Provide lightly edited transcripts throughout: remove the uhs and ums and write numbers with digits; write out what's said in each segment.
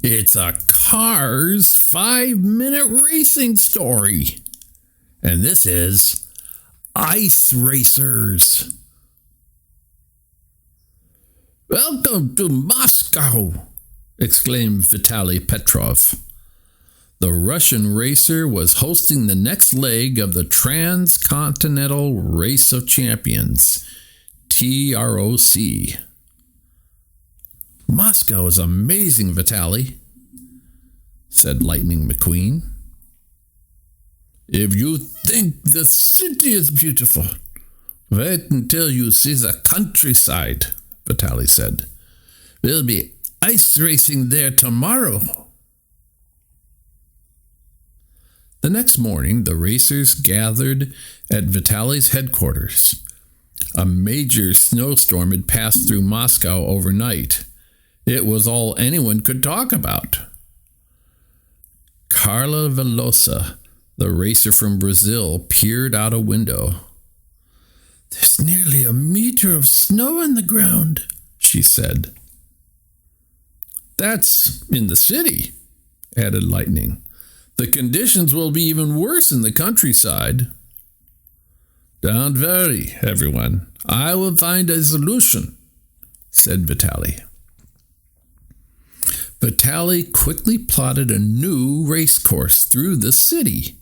It's a Cars 5-minute racing story. And this is Ice Racers. Welcome to Moscow, exclaimed Vitaly Petrov. The Russian racer was hosting the next leg of the Transcontinental Race of Champions, TROC. Moscow is amazing, Vitaly, said Lightning McQueen. If you think the city is beautiful, wait until you see the countryside, Vitaly said. We'll be ice racing there tomorrow. The next morning, the racers gathered at Vitaly's headquarters. A major snowstorm had passed through Moscow overnight. It was all anyone could talk about. Carla Veloso, the racer from Brazil, peered out a window. There's nearly a meter of snow on the ground, she said. That's in the city, added Lightning. The conditions will be even worse in the countryside. Don't worry, everyone. I will find a solution, said Vitaly. Vitaly quickly plotted a new race course through the city.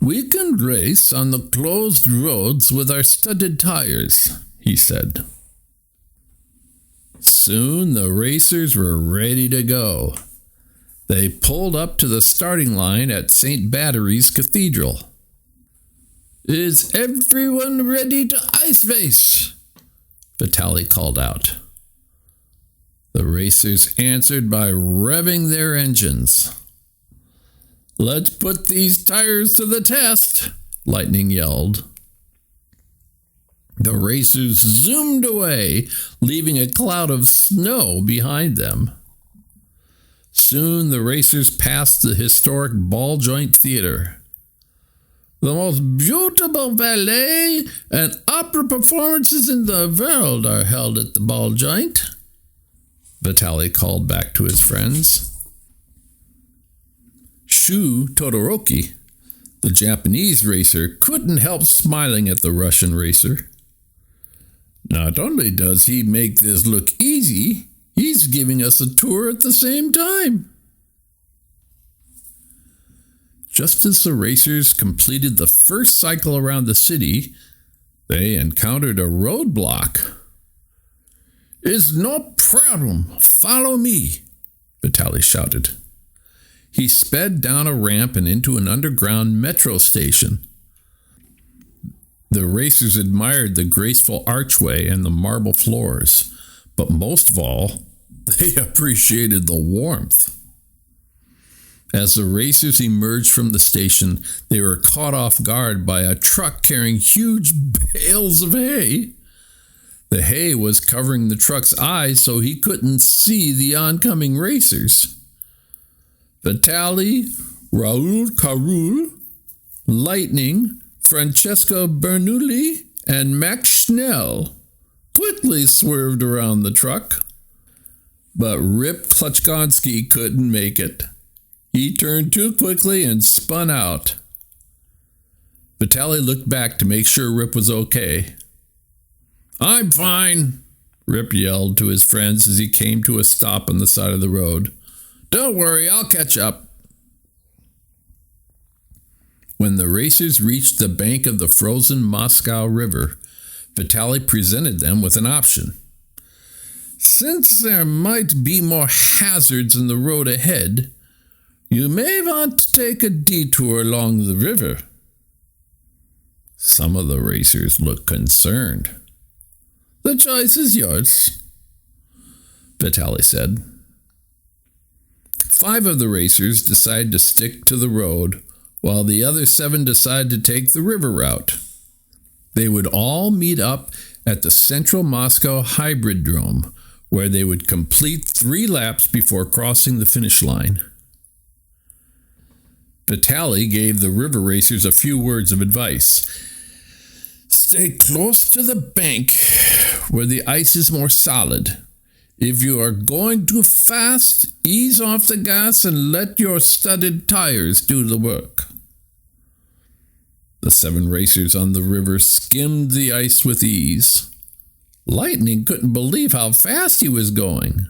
We can race on the closed roads with our studded tires, he said. Soon the racers were ready to go. They pulled up to the starting line at St. Battery's Cathedral. Is everyone ready to ice race? Vitaly called out. The racers answered by revving their engines. Let's put these tires to the test, Lightning yelled. The racers zoomed away, leaving a cloud of snow behind them. Soon the racers passed the historic Ball Joint Theater. The most beautiful ballet and opera performances in the world are held at the Ball Joint, Vitaly called back to his friends. Shu Todoroki, the Japanese racer, couldn't help smiling at the Russian racer. Not only does he make this look easy, he's giving us a tour at the same time. Just as the racers completed the first cycle around the city, they encountered a roadblock. It's no problem. Follow me, Vitaly shouted. He sped down a ramp and into an underground metro station. The racers admired the graceful archway and the marble floors, but most of all, they appreciated the warmth. As the racers emerged from the station, they were caught off guard by a truck carrying huge bales of hay. The hay was covering the truck's eyes so he couldn't see the oncoming racers. Vitaly, Raoul CaRoule, Lightning, Francesco Bernoulli, and Max Schnell quickly swerved around the truck. But Rip Clutchgoneski couldn't make it. He turned too quickly and spun out. Vitaly looked back to make sure Rip was okay. I'm fine, Rip yelled to his friends as he came to a stop on the side of the road. Don't worry, I'll catch up. When the racers reached the bank of the frozen Moscow River, Vitaly presented them with an option. Since there might be more hazards in the road ahead, you may want to take a detour along the river. Some of the racers looked concerned. The choice is yours, Vitaly said. 5 of the racers decided to stick to the road, while the other 7 decided to take the river route. They would all meet up at the Central Moscow Hybridrome, where they would complete 3 laps before crossing the finish line. Vitaly gave the river racers a few words of advice. Stay close to the bank where the ice is more solid. If you are going too fast, ease off the gas and let your studded tires do the work. The 7 racers on the river skimmed the ice with ease. Lightning couldn't believe how fast he was going.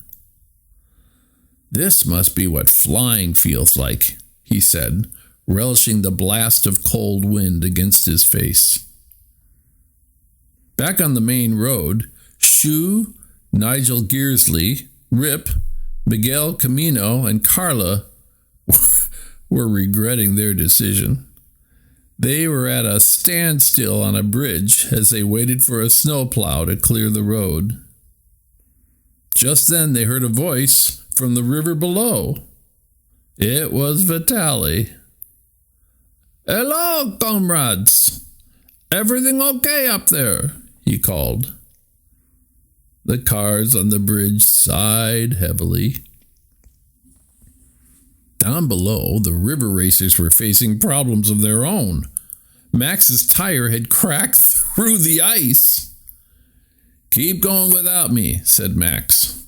This must be what flying feels like, he said, relishing the blast of cold wind against his face. Back on the main road, Shu, Nigel Gearsley, Rip, Miguel Camino, and Carla were regretting their decision. They were at a standstill on a bridge as they waited for a snowplow to clear the road. Just then they heard a voice from the river below. It was Vitaly. "Hello, comrades! Everything okay up there?" he called. The cars on the bridge sighed heavily. Down below, the river racers were facing problems of their own. Max's tire had cracked through the ice. "Keep going without me," said Max.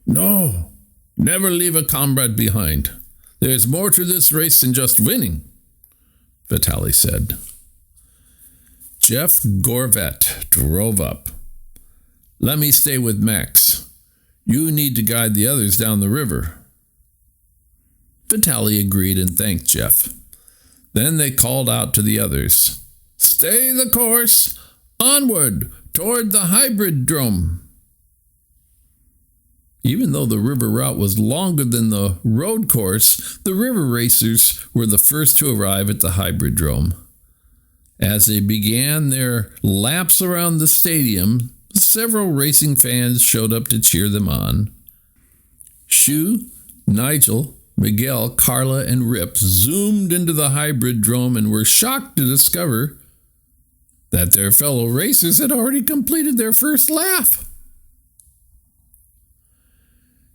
"No, never leave a comrade behind. There's more to this race than just winning," Vitaly said. Jeff Gorvet drove up. "Let me stay with Max. You need to guide the others down the river." Vitaly agreed and thanked Jeff. Then they called out to the others. "Stay the course! Onward toward the hybrid drome!" Even though the river route was longer than the road course, the river racers were the first to arrive at the hybrid drome. As they began their laps around the stadium, several racing fans showed up to cheer them on. Shu, Nigel, Miguel, Carla, and Rip zoomed into the hybrid drome and were shocked to discover that their fellow racers had already completed their first lap.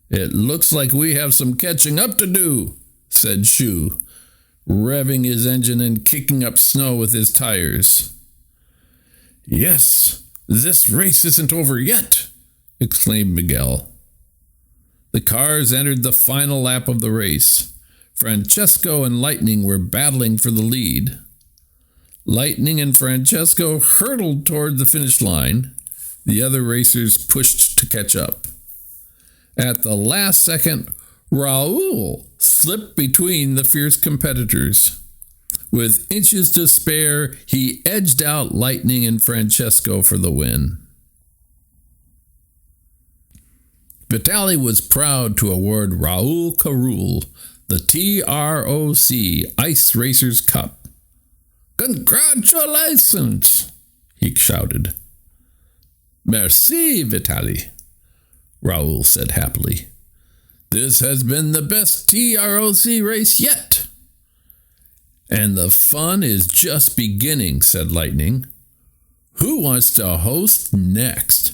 "It looks like we have some catching up to do," said Shu, revving his engine and kicking up snow with his tires. "Yes, this race isn't over yet," exclaimed Miguel. The cars entered the final lap of the race. Francesco and Lightning were battling for the lead. Lightning and Francesco hurtled toward the finish line. The other racers pushed to catch up. At the last second, Raoul slipped between the fierce competitors. With inches to spare, he edged out Lightning and Francesco for the win. Vitaly was proud to award Raoul CaRoule the TROC Ice Racers Cup. "Congratulations!" he shouted. "Merci, Vitaly," Raoul said happily. "This has been the best TROC race yet." "And the fun is just beginning," said Lightning. "Who wants to host next?"